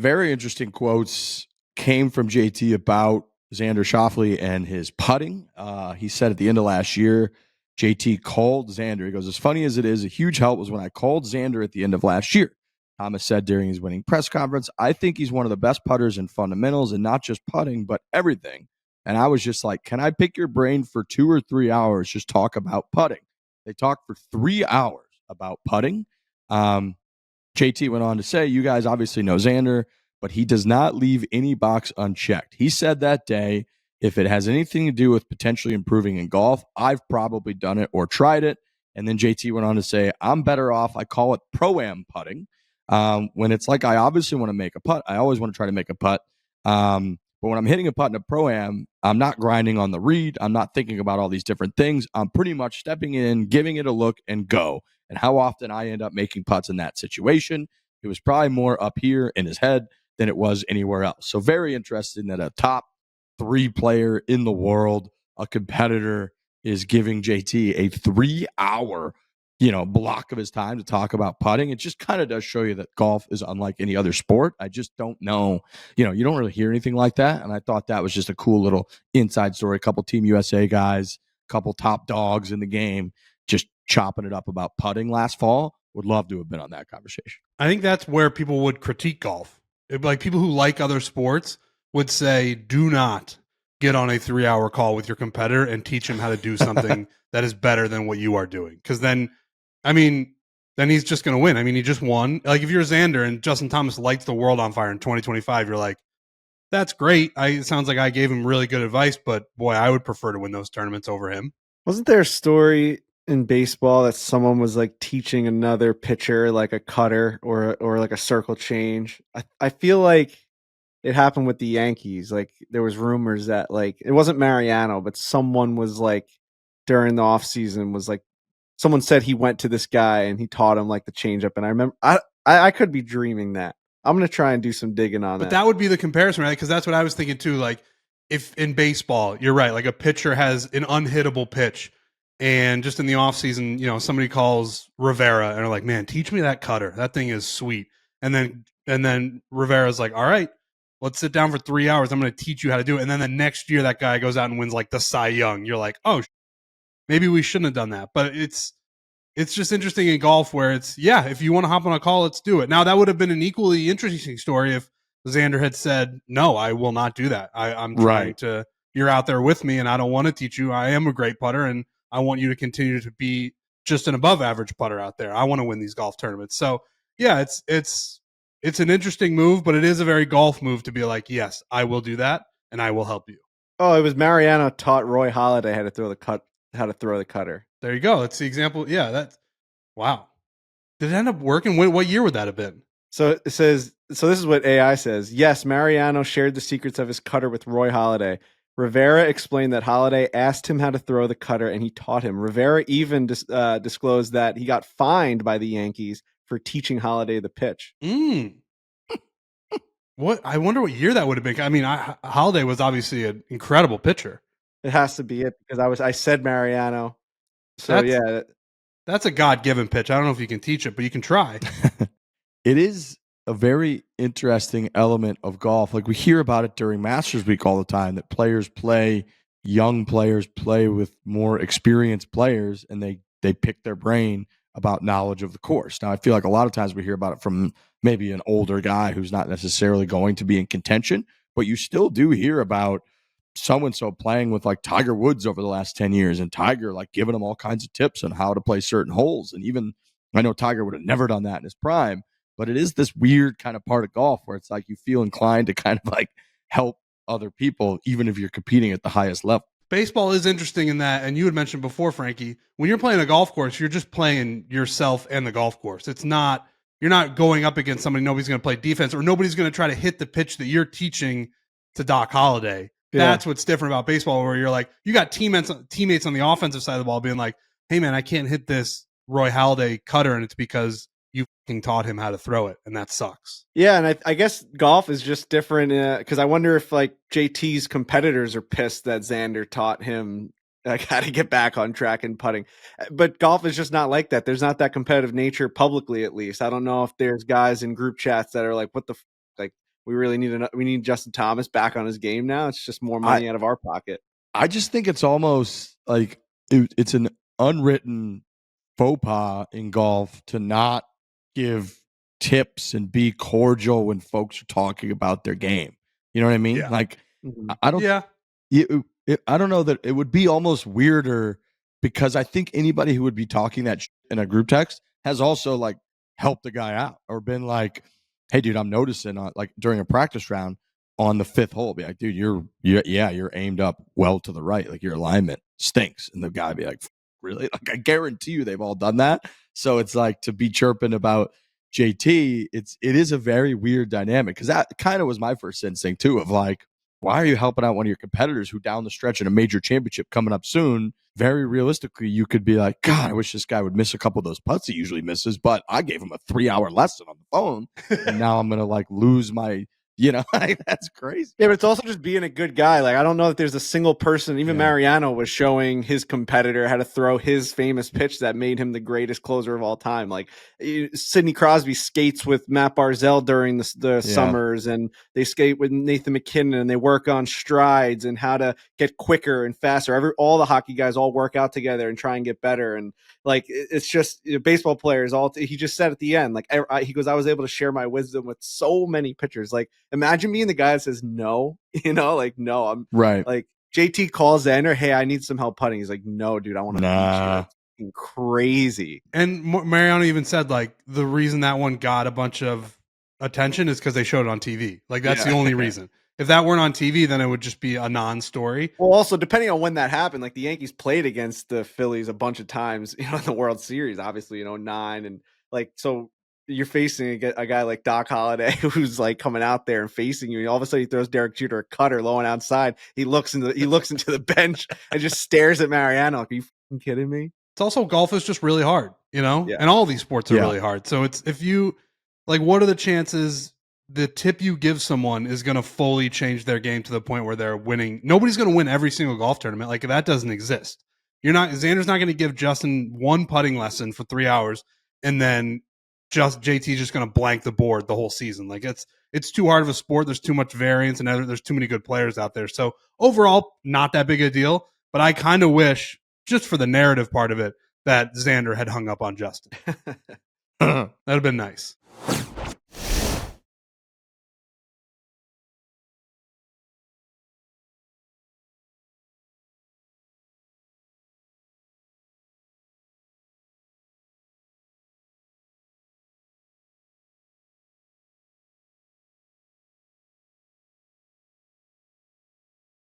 very interesting quotes came from JT about Xander Schauffele and his putting. He said at the end of last year, JT called Xander. He goes, as funny as it is, a huge help was when I called Xander at the end of last year. Thomas said during his winning press conference, I think he's one of the best putters in fundamentals and not just putting, but everything. And I was just like, can I pick your brain for 2 or 3 hours? Just talk about putting. They talked for 3 hours about putting. JT went on to say, you guys obviously know Xander, but he does not leave any box unchecked. He said that day, if it has anything to do with potentially improving in golf, I've probably done it or tried it. And then JT went on to say, I'm better off. I call it pro-am putting. When it's like I obviously want to make a putt, I always want to try to make a putt. But when I'm hitting a putt in a pro-am, I'm not grinding on the read. I'm not thinking about all these different things. I'm pretty much stepping in, giving it a look, and go. And how often I end up making putts in that situation, it was probably more up here in his head than it was anywhere else. So very interesting that a top 3 player in the world, a competitor, is giving JT a 3-hour block of his time to talk about putting. It just kind of does show you that golf is unlike any other sport. I just don't know. You don't really hear anything like that. And I thought that was just a cool little inside story. A couple Team USA guys, a couple top dogs in the game, just chopping it up about putting last fall. Would love to have been on that conversation. I think that's where people would critique golf. Like people who like other sports would say, do not get on a 3-hour call with your competitor and teach him how to do something that is better than what you are doing. Because then he's just going to win. He just won. Like if you're Xander and Justin Thomas lights the world on fire in 2025, you're like, that's great. It sounds like I gave him really good advice, but boy, I would prefer to win those tournaments over him. Wasn't there a story in baseball that someone was like teaching another pitcher like a cutter or like a circle change? I feel like it happened with the Yankees. Like there was rumors that like it wasn't Mariano, but someone was like during the off season was like someone said he went to this guy and he taught him like the changeup. And I remember I could be dreaming that. I'm gonna try and do some digging on that. But that would be the comparison, right? Because that's what I was thinking too. Like if in baseball, you're right, like a pitcher has an unhittable pitch. And just in the offseason, somebody calls Rivera and are like, man, teach me that cutter. That thing is sweet. And then Rivera's like, all right, let's sit down for 3 hours. I'm going to teach you how to do it. And then the next year that guy goes out and wins like the Cy Young. You're like, oh, maybe we shouldn't have done that. But it's just interesting in golf where it's, yeah, if you want to hop on a call, let's do it. Now, that would have been an equally interesting story if Xander had said, no, I will not do that. I'm trying to, you're out there with me and I don't want to teach you. I am a great putter and I want you to continue to be just an above average putter out there. I want to win these golf tournaments. So yeah, it's an interesting move, but it is a very golf move to be like, yes, I will do that and I will help you. Oh, it was Mariano taught Roy Halladay how to throw the cutter. There you go. It's the example. Yeah, that's wow. Did it end up working? What year would that have been? So it says, so this is what AI says. Yes, Mariano shared the secrets of his cutter with Roy Halladay. Rivera explained that Halladay asked him how to throw the cutter and he taught him. Rivera even disclosed that he got fined by the Yankees for teaching Halladay the pitch. What? I wonder what year that would have been. Halladay was obviously an incredible pitcher. It has to be it because I said Mariano. So that's a God-given pitch. I don't know if you can teach it, but you can try. It is a very interesting element of golf. Like we hear about it during Masters Week all the time, that young players play with more experienced players and they pick their brain about knowledge of the course. Now, I feel like a lot of times we hear about it from maybe an older guy who's not necessarily going to be in contention, but you still do hear about so-and-so playing with like Tiger Woods over the last 10 years and Tiger like giving him all kinds of tips on how to play certain holes. And even I know Tiger would have never done that in his prime, but it is this weird kind of part of golf where it's like you feel inclined to kind of like help other people, even if you're competing at the highest level. Baseball is interesting in that, and you had mentioned before, Frankie, when you're playing a golf course, you're just playing yourself and the golf course. You're not going up against somebody, nobody's going to play defense, or nobody's going to try to hit the pitch that you're teaching to Doc Holliday. Yeah. That's what's different about baseball, where you're like, you got teammates on the offensive side of the ball being like, hey man, I can't hit this Roy Halladay cutter, and it's because you fucking taught him how to throw it, and that sucks. Yeah, and I guess golf is just different because I wonder if like JT's competitors are pissed that Xander taught him like how to get back on track in putting. But golf is just not like that. There's not that competitive nature publicly, at least. I don't know if there's guys in group chats that are like, what the like we need Justin Thomas back on his game now. It's just more money out of our pocket. I just think it's almost like it's an unwritten faux pas in golf to not give tips and be cordial when folks are talking about their game. You know what I mean? Yeah. Like, Mhm. I don't. Yeah. I don't know that it would be almost weirder because I think anybody who would be talking that in a group text has also like helped the guy out or been like, "Hey, dude, I'm noticing like during a practice round on the 5th hole, be like, dude, you're aimed up well to the right, like your alignment stinks," and the guy be like, "Really?" Like I guarantee you, they've all done that. So it's like to be chirping about JT, it is a very weird dynamic because that kind of was my first instinct too of like, why are you helping out one of your competitors who down the stretch in a major championship coming up soon? Very realistically, you could be like, God, I wish this guy would miss a couple of those putts he usually misses, but I gave him a 3-hour lesson on the phone, and now I'm gonna like lose my, that's crazy. Yeah, but it's also just being a good guy. Like, I don't know that there's a single person, even Mariano was showing his competitor how to throw his famous pitch that made him the greatest closer of all time. Like, Sidney Crosby skates with Matt Barzell during the summers, and they skate with Nathan McKinnon, and they work on strides and how to get quicker and faster. All the hockey guys all work out together and try and get better. And like, it's just baseball players he just said at the end, like, he goes, I was able to share my wisdom with so many pitchers. Like, imagine being the guy that says no, like, no, I'm right. Like, JT calls Xander, hey, I need some help putting. He's like, no, dude, I want to beat you. That's crazy. And Mariano even said, like, the reason that one got a bunch of attention is because they showed it on TV. Like, that's the only reason. If that weren't on TV, then it would just be a non-story. Well, also, depending on when that happened, like the Yankees played against the Phillies a bunch of times, in the World Series, obviously, 9. And like, so you're facing a guy like Doc Holliday who's like coming out there and facing you. And all of a sudden he throws Derek Jeter a cutter low and outside. He looks into the bench and just stares at Mariano. Like, are you fucking kidding me? It's also, golf is just really hard, Yeah. and all these sports are really hard. So it's, if you like, what are the chances the tip you give someone is going to fully change their game to the point where they're winning? Nobody's going to win every single golf tournament. Like, that doesn't exist. Xander's not going to give Justin one putting lesson for 3 hours and then JT's just going to blank the board the whole season. Like, it's too hard of a sport. There's too much variance and there's too many good players out there. So overall, not that big a deal, but I kind of wish, just for the narrative part of it, that Xander had hung up on Justin. That'd have been nice.